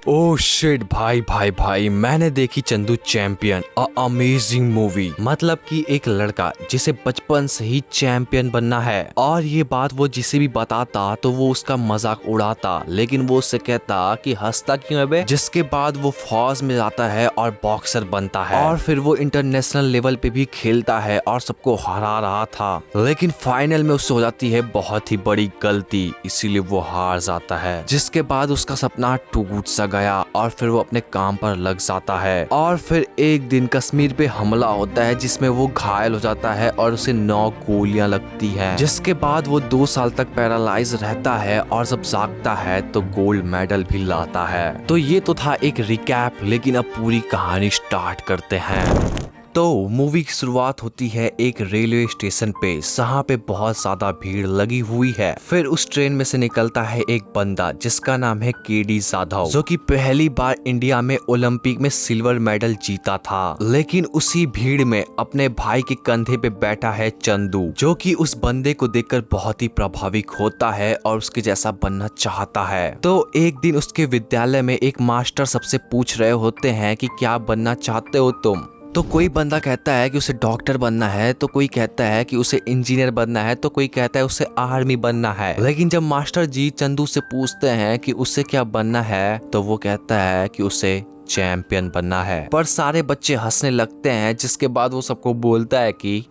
Oh shit भाई भाई भाई, मैंने देखी Chandu champion, a amazing movie. मतलब कि एक लड़का जिसे बचपन से ही चैंपियन बनना है और ये बात वो जिसे भी बताता तो वो उसका मजाक उड़ाता, लेकिन वो उससे कहता कि हंसता क्यों है बे। जिसके बाद वो फौज में जाता है और बॉक्सर बनता है और फिर वो इंटरनेशनल लेवल पे भी खेलता है और सबको हरा रहा था, लेकिन फाइनल में उससे हो जाती है बहुत ही बड़ी गलती, इसीलिए वो हार जाता है। जिसके बाद उसका सपना टूट सा गया और फिर वो अपने काम पर लग जाता है। और फिर एक दिन कश्मीर पे हमला होता है जिसमें वो घायल हो जाता है और उसे 9 गोलियां लगती है। जिसके बाद वो 2 साल तक पैरालाइज रहता है और जब जागता है तो गोल्ड मेडल भी लाता है। तो ये तो था एक रिकैप, लेकिन अब पूरी कहानी स्टार्ट करते हैं। तो मूवी की शुरुआत होती है एक रेलवे स्टेशन पे, जहाँ पे बहुत ज्यादा भीड़ लगी हुई है। फिर उस ट्रेन में से निकलता है एक बंदा जिसका नाम है केडी जाधव, जो कि पहली बार इंडिया में ओलंपिक में सिल्वर मेडल जीता था। लेकिन उसी भीड़ में अपने भाई के कंधे पे बैठा है चंदू, जो कि उस बंदे को देखकर बहुत ही प्रभावित होता है और उसके जैसा बनना चाहता है। तो एक दिन उसके विद्यालय में एक मास्टर सबसे पूछ रहे होते हैं कि क्या बनना चाहते हो तुम। तो कोई बंदा कहता है कि उसे डॉक्टर बनना है, तो कोई कहता है कि उसे इंजीनियर बनना है, तो कोई कहता है उसे आर्मी बनना है। लेकिन जब मास्टर जी चंदू से पूछते हैं कि उसे क्या बनना है, तो वो कहता है कि उसे चैंपियन बनना है। पर सारे बच्चे हंसने लगते हैं, जिसके बाद वो सबको बोलता है कि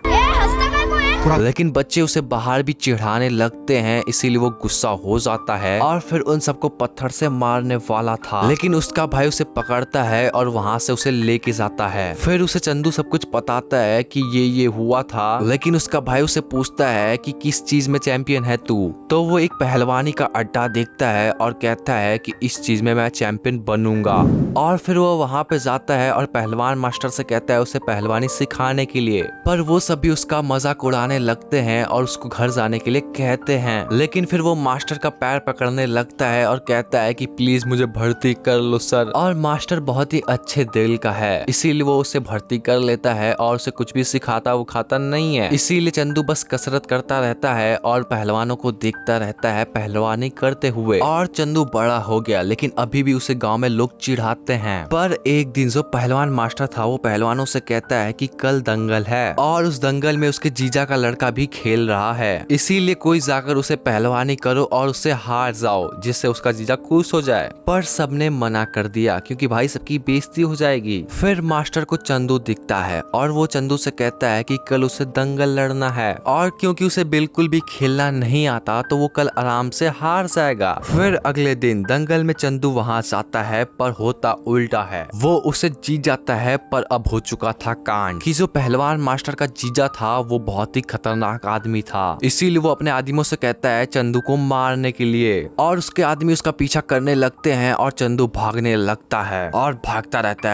लेकिन बच्चे उसे बाहर भी चिढ़ाने लगते हैं, इसीलिए वो गुस्सा हो जाता है और फिर उन सबको पत्थर से मारने वाला था। लेकिन उसका भाई उसे पकड़ता है और वहाँ से उसे लेके जाता है। फिर उसे चंदू सब कुछ बताता है कि ये हुआ था। लेकिन उसका भाई उसे पूछता है कि किस चीज में चैंपियन है तू। तो वो एक पहलवानी का अड्डा देखता है और कहता है कि इस चीज में मैं चैंपियन बनूंगा। और फिर वो वहाँ पे जाता है और पहलवान मास्टर से कहता है उसे पहलवानी सिखाने के लिए। पर वो सभी उसका मजाक उड़ाने लगते हैं और उसको घर जाने के लिए कहते हैं। लेकिन फिर वो मास्टर का पैर पकड़ने लगता है और कहता है कि प्लीज मुझे भर्ती कर लो सर। और मास्टर बहुत ही अच्छे दिल का है, इसीलिए वो उसे भर्ती कर लेता है और उसे कुछ भी सिखाता वो खाता नहीं है। इसीलिए चंदू बस कसरत करता रहता है और पहलवानों को देखता रहता है पहलवानी करते हुए। और चंदू बड़ा हो गया, लेकिन अभी भी उसे गाँव में लोग चिढ़ाते हैं। पर एक दिन जो पहलवान मास्टर था वो पहलवानों से कहता है कि कल दंगल है और उस दंगल में उसके जीजा का लड़का भी खेल रहा है, इसीलिए कोई जाकर उसे पहलवानी करो और उससे हार जाओ, जिससे उसका जीजा खुश हो जाए। पर सबने मना कर दिया क्योंकि भाई सबकी बेइज्जती हो जाएगी। फिर मास्टर को चंदू दिखता है और वो चंदू से कहता है कि कल उसे दंगल लड़ना है और क्योंकि उसे बिल्कुल भी खेलना नहीं आता तो वो कल आराम से हार जाएगा। फिर अगले दिन दंगल में चंदू वहां जाता है, पर होता उल्टा है। वो उसे जीत जाता है, पर अब हो चुका था कांड कि जो पहलवान मास्टर का जीजा था वो बहुत ही खतरनाक आदमी था। इसीलिए वो अपने आदमियों से कहता है चंदू को मारने के लिए, और उसके आदमी उसका पीछा करने लगते हैं और चंदू भागने लगता है और भागता रहता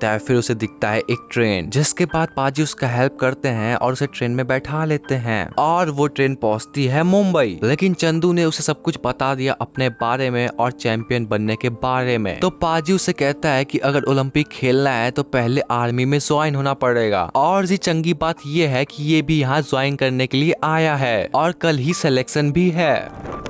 है। फिर उसे दिखता है एक ट्रेन, जिसके बाद पाजी उसका हेल्प करते हैं और उसे ट्रेन में बैठा लेते हैं और वो ट्रेन पहुंचती है मुंबई। लेकिन चंदू ने उसे सब कुछ बता दिया अपने बारे में और चैंपियन बनने के बारे में। तो पाजी उसे कहता है कि अगर ओलंपिक खेलना है तो पहले आर्मी में ज्वाइन होना पड़ेगा। और जी चंगी बात ये है कि ये भी यहाँ ज्वाइन करने के लिए आया है और कल ही सिलेक्शन भी है।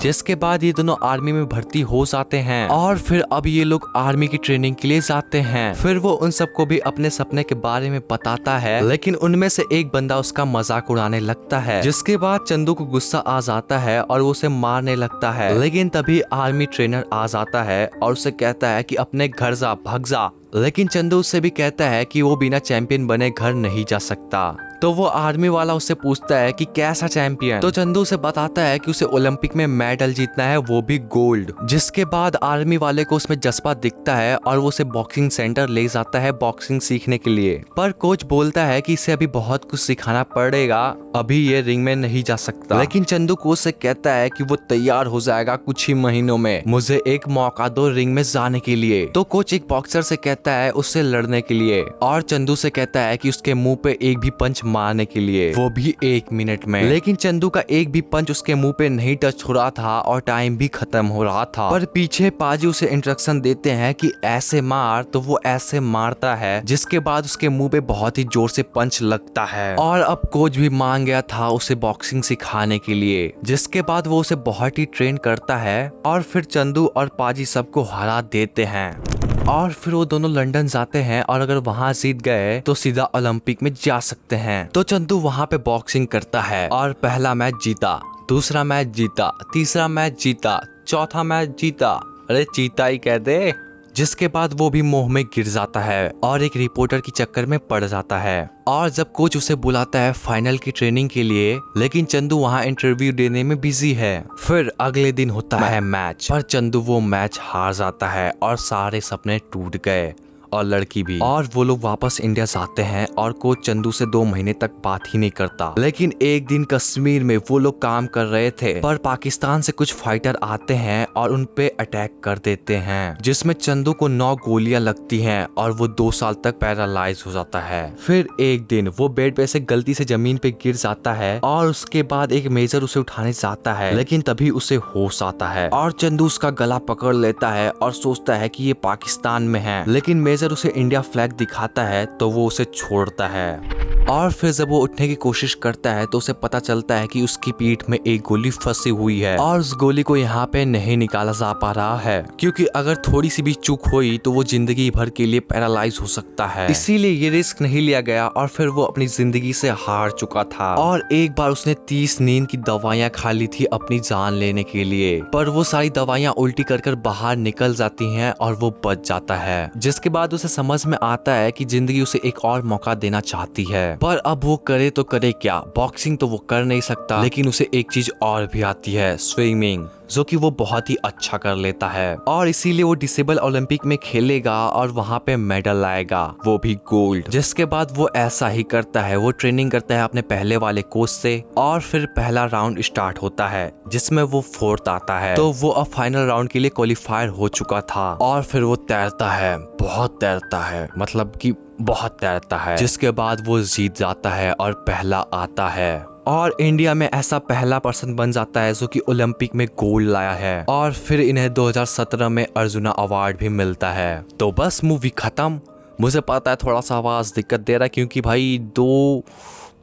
जिसके बाद ये दोनों आर्मी में भर्ती हो जाते हैं और फिर अब ये लोग आर्मी की ट्रेनिंग के लिए जाते हैं। फिर वो उन सबको भी अपने सपने के बारे में बताता है, लेकिन उनमें से एक बंदा उसका मजाक उड़ाने लगता है। जिसके बाद चंदू को गुस्सा आ जाता है और वो उसे मारने लगता है। लेकिन तभी आर्मी ट्रेनर आ जाता है और उसे कहता है कि अपने घर जा, भाग जा। लेकिन चंदू उससे भी कहता है कि वो बिना चैंपियन बने घर नहीं जा सकता। तो वो आर्मी वाला उससे पूछता है कि कैसा चैंपियन। तो चंदू उसे बताता है कि उसे ओलंपिक में मेडल जीतना है, वो भी गोल्ड। जिसके बाद आर्मी वाले को उसमें जज्बा दिखता है और वो उसे बॉक्सिंग सेंटर ले जाता है बॉक्सिंग सीखने के लिए। पर कोच बोलता है कि इसे अभी बहुत कुछ सिखाना पड़ेगा, अभी ये रिंग में नहीं जा सकता। लेकिन चंदू कोच से कहता है कि वो तैयार हो जाएगा कुछ ही महीनों में, मुझे एक मौका दो रिंग में जाने के लिए। तो कोच एक बॉक्सर से कहता है उससे लड़ने के लिए और चंदू से कहता है कि उसके मुंह पे एक भी पंच मारने के लिए, वो भी 1 मिनट में। लेकिन चंदू का एक भी पंच उसके मुंह पे नहीं टच हो रहा था और टाइम भी खत्म हो रहा था। पर पीछे पाजी उसे इंस्ट्रक्शन देते हैं कि ऐसे मार, तो वो ऐसे मारता है, जिसके बाद उसके मुंह पे बहुत ही जोर से पंच लगता है। और अब कोच भी मान गया था उसे बॉक्सिंग सिखाने के लिए, जिसके बाद वो उसे बहुत ही ट्रेन करता है और फिर चंदू और पाजी सबको हरा देते हैं। और फिर वो दोनों लंदन जाते हैं और अगर वहां जीत गए तो सीधा ओलंपिक में जा सकते हैं। तो चंदू वहां पे बॉक्सिंग करता है और पहला मैच जीता, दूसरा मैच जीता, तीसरा मैच जीता, चौथा मैच जीता, अरे जीता ही कह दे। जिसके बाद वो भी मोह में गिर जाता है और एक रिपोर्टर की चक्कर में पड़ जाता है। और जब कोच उसे बुलाता है फाइनल की ट्रेनिंग के लिए, लेकिन चंदू वहां इंटरव्यू देने में बिजी है। फिर अगले दिन होता है मैच, पर चंदू वो मैच हार जाता है और सारे सपने टूट गए और लड़की भी। और वो लोग वापस इंडिया जाते हैं और कोच चंदू से 2 महीने तक बात ही नहीं करता। लेकिन एक दिन कश्मीर में वो लोग काम कर रहे थे, पर पाकिस्तान से कुछ फाइटर आते हैं और उन पे अटैक कर देते हैं, जिसमें चंदू को 9 गोलियां लगती हैं और वो 2 साल तक पैरालाइज हो जाता है। फिर एक दिन वो बेड पे से गलती से जमीन पे गिर जाता है और उसके बाद एक मेजर उसे उठाने जाता है, लेकिन तभी उसे होश आता है और चंदू उसका गला पकड़ लेता है और सोचता है कि ये पाकिस्तान में है। लेकिन मेजर उसे इंडिया फ्लैग दिखाता है तो वो उसे छोड़ता है। और फिर जब वो उठने की कोशिश करता है तो उसे पता चलता है कि उसकी पीठ में एक गोली फंसी हुई है और उस गोली को यहाँ पे नहीं निकाला जा पा रहा है, क्योंकि अगर थोड़ी सी भी चूक हुई तो वो जिंदगी भर के लिए पैरालाइज हो सकता है। इसीलिए ये रिस्क नहीं लिया गया और फिर वो अपनी जिंदगी से हार चुका था। और एक बार उसने 30 नींद की दवाइयाँ खा ली थी अपनी जान लेने के लिए, पर वो सारी दवाइयाँ उल्टी कर बाहर निकल जाती हैं और वो बच जाता है। जिसके बाद उसे समझ में आता है कि जिंदगी उसे एक और मौका देना चाहती है, पर अब वो करे तो करे क्या, बॉक्सिंग तो वो कर नहीं सकता। लेकिन उसे एक चीज और भी आती है, स्विमिंग, जो कि वो बहुत ही अच्छा कर लेता है और इसीलिए वो डिसेबल ओलंपिक में खेलेगा और वहां पे मेडल लाएगा, वो भी गोल्ड। जिसके बाद वो ऐसा ही करता है, वो ट्रेनिंग करता है अपने पहले वाले कोच से और फिर पहला राउंड स्टार्ट होता है जिसमें वो 4th आता है। तो वो अब फाइनल राउंड के लिए क्वालिफायर हो चुका था और फिर वो तैरता है, बहुत तैरता है, मतलब कि बहुत तैरता है। जिसके बाद वो जीत जाता है और पहला आता है और इंडिया में ऐसा पहला पर्सन बन जाता है जो कि ओलंपिक में गोल्ड लाया है। और फिर इन्हें 2017 में अर्जुना अवार्ड भी मिलता है। तो बस मूवी खत्म। मुझे पता है थोड़ा सा आवाज दिक्कत दे रहा है क्योंकि भाई 2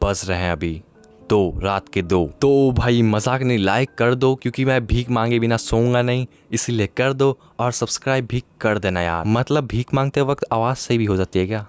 बज रहे हैं अभी, 2 रात के 2। तो भाई मजाक नहीं, लाइक कर दो क्योंकि मैं भीख मांगे बिना सोऊंगा नहीं, इसीलिए कर दो और सब्सक्राइब भी कर देना यार। मतलब भीख मांगते वक्त आवाज सही भी हो जाती है क्या।